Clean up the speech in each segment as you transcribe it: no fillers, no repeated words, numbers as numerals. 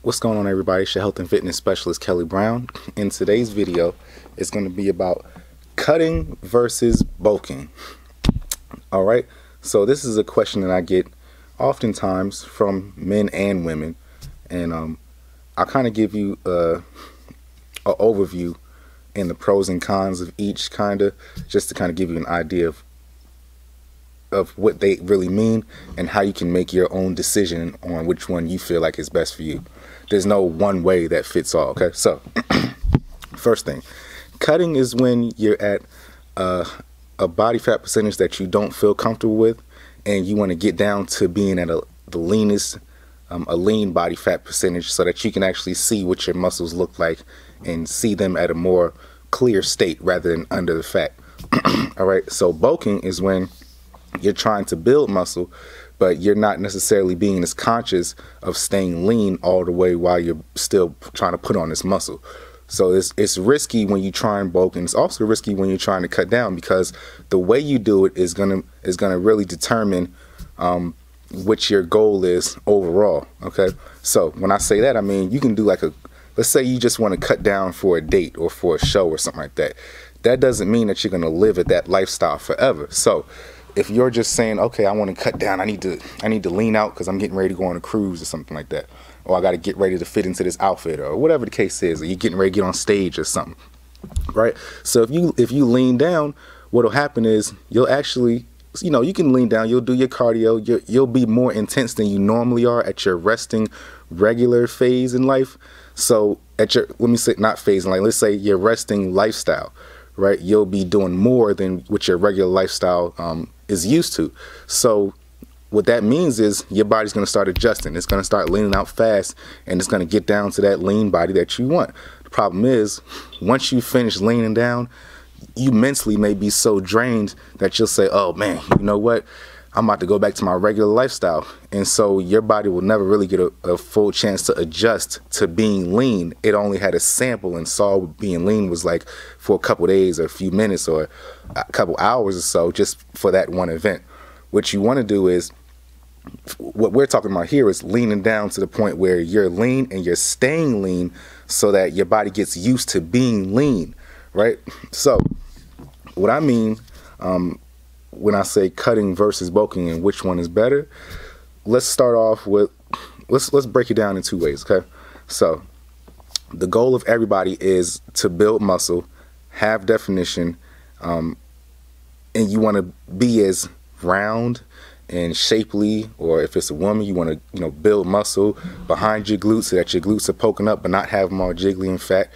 What's going on, everybody? It's your health and fitness specialist, Kelly Brown. In today's video, it's going to be about cutting versus bulking. All right, so this is a question that I get oftentimes from men and women, and I'll kind of give you a overview and the pros and cons of each, just to kind of give you an idea of what they really mean and how you can make your own decision on which one you feel like is best for you. There's no one way that fits all, okay? So, first thing, cutting is when you're at a body fat percentage that you don't feel comfortable with, and you want to get down to being at the leanest, a lean body fat percentage, so that you can actually see what your muscles look like and see them at a more clear state rather than under the fat. All right, so bulking is when you're trying to build muscle, but you're not necessarily being as conscious of staying lean all the way while you're still trying to put on this muscle. So it's risky when you try and bulk, and it's also risky when you're trying to cut down, because the way you do it is gonna really determine what your goal is overall. Okay, so when I say that, I mean you can do like let's say you just want to cut down for a date or for a show or something like that. That doesn't mean that you're gonna live at that lifestyle forever. So if you're just saying, okay, I want to cut down, I need to lean out because I'm getting ready to go on a cruise or something like that, or I got to get ready to fit into this outfit, or whatever the case is, or you're getting ready to get on stage or something, right? So if you lean down, what'll happen is you'll actually, you can lean down, you'll do your cardio, you'll be more intense than you normally are at your resting regular phase in life. So at your, let me say, not phase in life, let's say your resting lifestyle, right? You'll be doing more than what your regular lifestyle is used to. So what that means is your body's going to start adjusting. It's going to start leaning out fast, and it's going to get down to that lean body that you want. The problem is, once you finish leaning down, you mentally may be so drained that you'll say, oh man, you know what? I'm about to go back to my regular lifestyle. And so your body will never really get a full chance to adjust to being lean. It only had a sample and saw what being lean was like for a couple days or a few minutes or a couple hours or so, just for that one event. What you want to do is, what we're talking about here is leaning down to the point where you're lean and you're staying lean so that your body gets used to being lean, right? So what I mean, when I say cutting versus bulking and which one is better, let's start off with, let's break it down in two ways, okay? So the goal of everybody is to build muscle, have definition, and you want to be as round and shapely, or if it's a woman, you want to build muscle behind your glutes so that your glutes are poking up but not have them all jiggly and fat,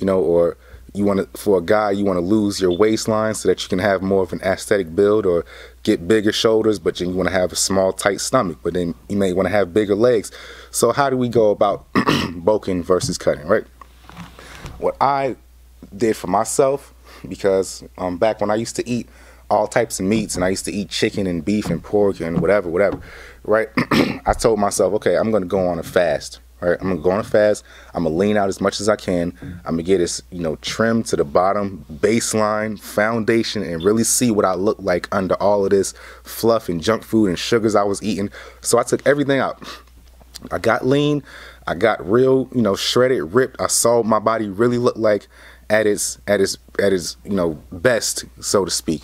or you want to, for a guy, you want to lose your waistline so that you can have more of an aesthetic build, or get bigger shoulders, but you want to have a small, tight stomach, but then you may want to have bigger legs. So how do we go about bulking versus cutting, right? What I did for myself, because back when I used to eat all types of meats, and I used to eat chicken and beef and pork and whatever, right? I told myself, okay, I'm going to go on a fast. Right, I'm gonna go on a fast. I'm gonna lean out as much as I can. I'm gonna get this, trim to the bottom, baseline, foundation, and really see what I look like under all of this fluff and junk food and sugars I was eating. So I took everything out. I got lean. I got real, shredded, ripped. I saw what my body really looked like at its best, so to speak.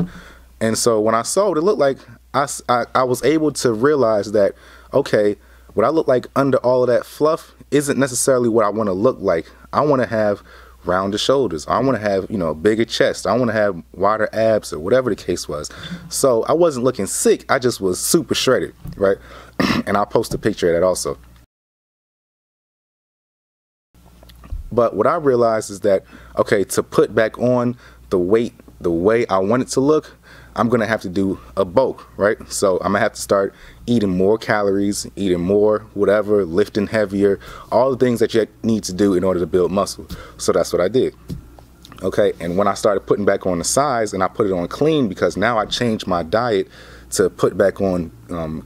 And so when I saw what it looked like, I was able to realize that, okay, what I look like under all of that fluff isn't necessarily what I want to look like. I want to have rounder shoulders. I want to have, a bigger chest. I want to have wider abs, or whatever the case was. So I wasn't looking sick. I just was super shredded, right? And I'll post a picture of that also. But what I realized is that, okay, to put back on the weight the way I want it to look, I'm going to have to do a bulk, right? So I'm going to have to start eating more calories, eating more whatever, lifting heavier, all the things that you need to do in order to build muscle. So that's what I did. Okay, and when I started putting back on the size, and I put it on clean, because now I changed my diet to put back on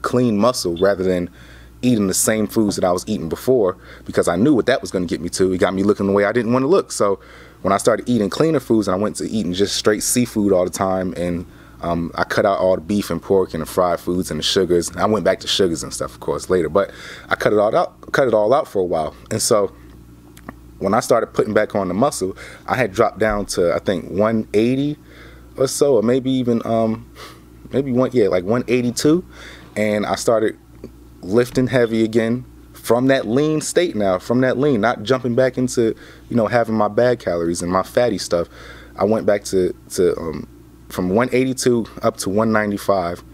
clean muscle rather than eating the same foods that I was eating before, because I knew what that was going to get me to. It got me looking the way I didn't want to look. So when I started eating cleaner foods, and I went to eating just straight seafood all the time, and I cut out all the beef and pork and the fried foods and the sugars. I went back to sugars and stuff, of course, later, but I cut it all out for a while. And so when I started putting back on the muscle, I had dropped down to, I think, 180 or so, or maybe even like 182, and I started lifting heavy again from that lean state now, not jumping back into, having my bad calories and my fatty stuff. I went back to from 182 up to 195,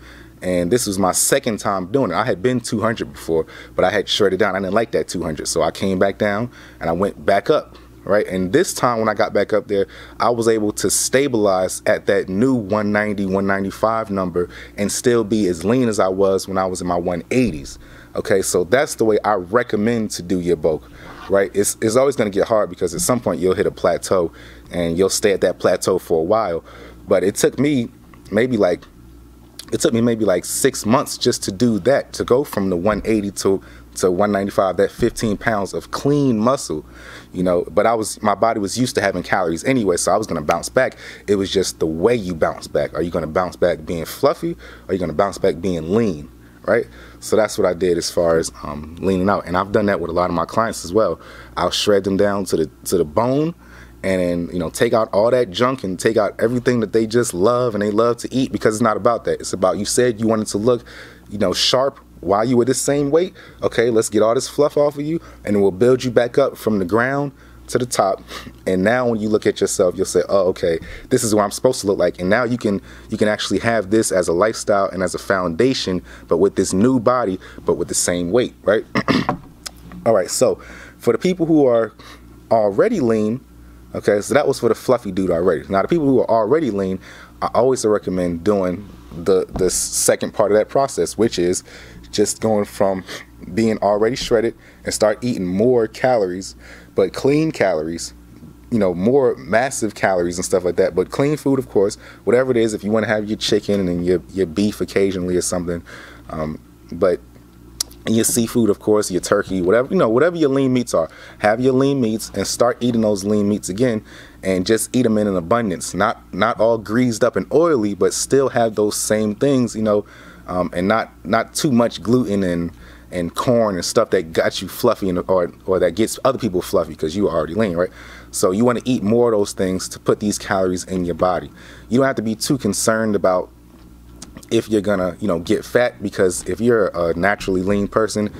and this was my second time doing it. I had been 200 before, but I had shredded down. I didn't like that 200, so I came back down and I went back up, right? And this time when I got back up there, I was able to stabilize at that new 190, 195 number and still be as lean as I was when I was in my 180s. Okay, so that's the way I recommend to do your bulk, right? It's always going to get hard because at some point you'll hit a plateau and you'll stay at that plateau for a while. But it took me maybe like 6 months just to do that, to go from the 180 to 195, that 15 pounds of clean muscle, but my body was used to having calories anyway, so I was going to bounce back. It was just the way you bounce back. Are you going to bounce back being fluffy, or are you going to bounce back being lean, right? So that's what I did as far as leaning out, and I've done that with a lot of my clients as well. I'll shred them down to the bone, and then take out all that junk and take out everything that they just love and they love to eat, because it's not about that. It's about, you said you wanted to look sharp while you were this same weight. Okay, let's get all this fluff off of you, and we'll build you back up from the ground to the top. And now when you look at yourself, you'll say, oh, okay, this is what I'm supposed to look like. And now you can actually have this as a lifestyle and as a foundation, but with this new body, but with the same weight, right? All right, so for the people who are already lean, okay, so that was for the fluffy dude already. Now the people who are already lean, I always recommend doing the second part of that process, which is just going from being already shredded and start eating more calories, but clean calories, more massive calories and stuff like that, but clean food, of course, whatever it is. If you want to have your chicken and your beef occasionally or something, but your seafood, of course, your turkey, whatever your lean meats are, have your lean meats and start eating those lean meats again, and just eat them in an abundance, not all greased up and oily, but still have those same things, and not too much gluten and corn and stuff that got you fluffy, or that gets other people fluffy because you are already lean, right? So you want to eat more of those things to put these calories in your body. You don't have to be too concerned about if you're gonna get fat, because if you're a naturally lean person,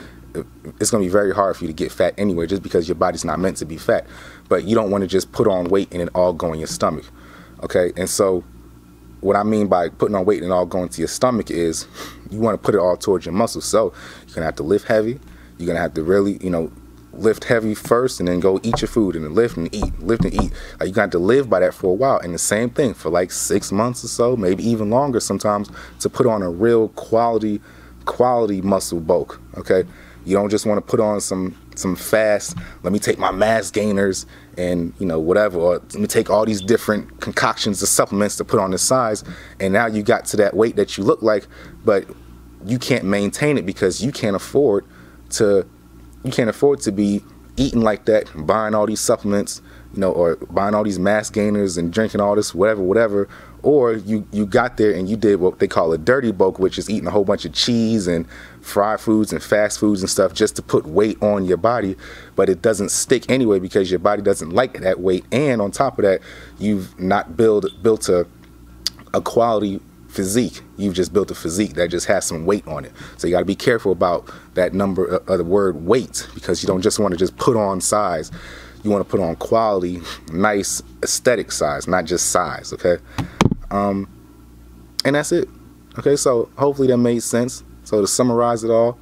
it's gonna be very hard for you to get fat anyway, just because your body's not meant to be fat. But you don't want to just put on weight and it all go in your stomach. Okay, and so what I mean by putting on weight and all going to your stomach is you want to put it all towards your muscles. So you're gonna have to lift heavy. You're gonna have to really lift heavy first, and then go eat your food, and then lift and eat. You got to live by that for a while. And the same thing for like 6 months or so, maybe even longer sometimes, to put on a real quality muscle bulk. Okay, you don't just want to put on some fast, let me take my mass gainers and whatever, or let me take all these different concoctions of supplements to put on the size, and now you got to that weight that you look like, but you can't maintain it because you can't afford to be eating like that, buying all these supplements, or buying all these mass gainers and drinking all this whatever, or you got there and you did what they call a dirty bulk, which is eating a whole bunch of cheese and fried foods and fast foods and stuff just to put weight on your body, but it doesn't stick anyway because your body doesn't like that weight, and on top of that, you've not built a quality physique. You've just built a physique that just has some weight on it. So you got to be careful about that number of the word weight, because you don't just want to just put on size. You want to put on quality, nice, aesthetic size, not just size. Okay, and that's it. Okay, so hopefully that made sense. So to summarize it all,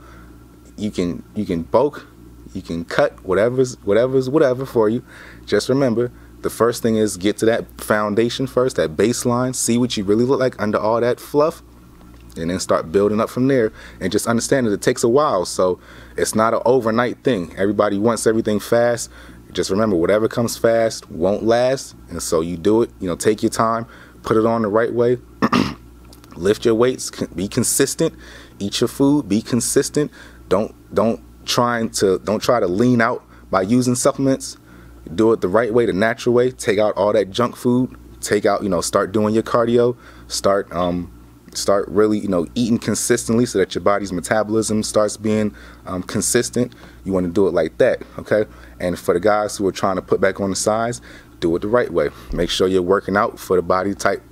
you can bulk, you can cut, whatever's whatever for you. Just remember, the first thing is get to that foundation first, that baseline, see what you really look like under all that fluff, and then start building up from there. And just understand that it takes a while, so it's not an overnight thing. Everybody wants everything fast. Just remember, whatever comes fast won't last, and so you do it, take your time, put it on the right way. Lift your weights, be consistent, eat your food, be consistent. Don't try to lean out by using supplements. Do it the right way, the natural way. Take out all that junk food. Take out, start doing your cardio. start really, eating consistently so that your body's metabolism starts being consistent. You want to do it like that, okay? And for the guys who are trying to put back on the size, do it the right way. Make sure you're working out for the body type,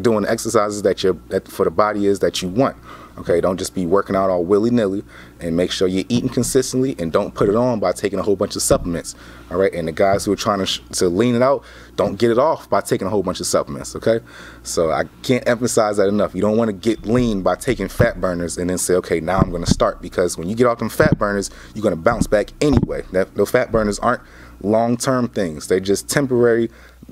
doing the exercises that for the body is that you want. Okay, don't just be working out all willy-nilly, and make sure you're eating consistently, and don't put it on by taking a whole bunch of supplements. All right, and the guys who are trying to lean it out, don't get it off by taking a whole bunch of supplements. Okay, so I can't emphasize that enough. You don't want to get lean by taking fat burners and then say, okay, now I'm going to start, because when you get off them fat burners, you're going to bounce back anyway. Those fat burners aren't long-term things. They're just temporary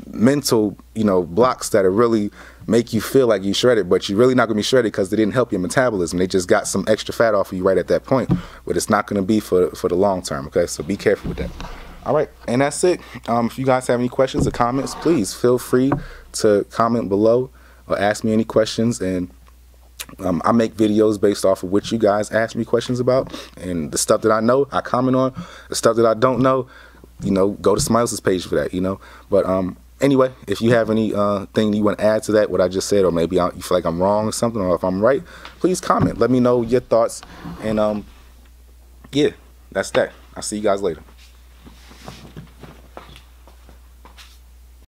mental, blocks that are really make you feel like you shredded, but you're really not going to be shredded because they didn't help your metabolism. They just got some extra fat off of you right at that point, but it's not going to be for the long term. Okay, so be careful with that. All right, and that's it. If you guys have any questions or comments, please feel free to comment below or ask me any questions, and I make videos based off of what you guys ask me questions about, and the stuff that I know I comment on. The stuff that I don't know, go to somebody else's page for that, but anyway, if you have any thing you want to add to that, what I just said, or maybe you feel like I'm wrong or something, or if I'm right, please comment. Let me know your thoughts. And yeah, that's that. I'll see you guys later.